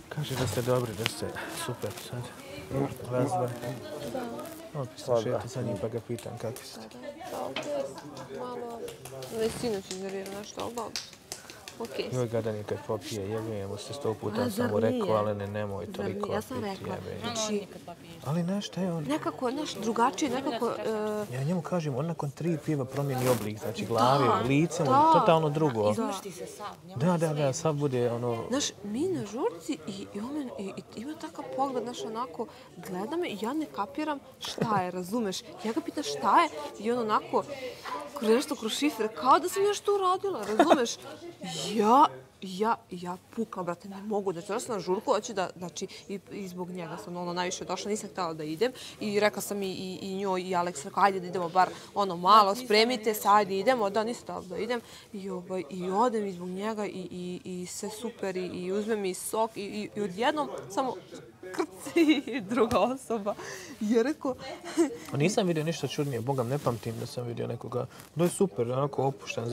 Kaže da ste dobri, da ste super sad. Vas dva. Opet sam šetao za njim pa ga pitam kakvi ste. Ovdje malo... Već sinoć iznervirao nešto, ali dobro. Okej. Joj, gadan je kad popije, jebe mu se 100 puta sam mu rekao, ali nemoj toliko piti, Ja sam rekla, znači... Ali znaš šta je on? Nekako, znaš, drugačije, nekako... Ja njemu kažem, on nakon 3 piva promijeni oblik, znači glave, lice mu totalno drugo. Izmušti se sav. Da, sav bude ono... Znaš, mi na žurci i ima takav pogled, znaš, onako, gleda me i ja ne kapiram šta je, razumeš? Ja ga pitam šta je i on onako, nešto kroz šifre, kao da sam nešto uradila, razumeš? Ja pukla, brate, ne mogu. Znači, ona sam na žurku, hoću da, znači, i zbog njega sam ono najviše došla, nisam htjela da idem. I rekla sam i njoj i Alex, rekao, ajde da idemo bar ono malo, spremite se, ajde idemo. Da, nisam htjela da idem. I odem i zbog njega i sve super i uzme mi sok i odjednom samo krci druga osoba. I je rekao... Nisam vidio ništa čudnije, bogam ne pamtim da sam vidio nekoga. To je super, onako opušten.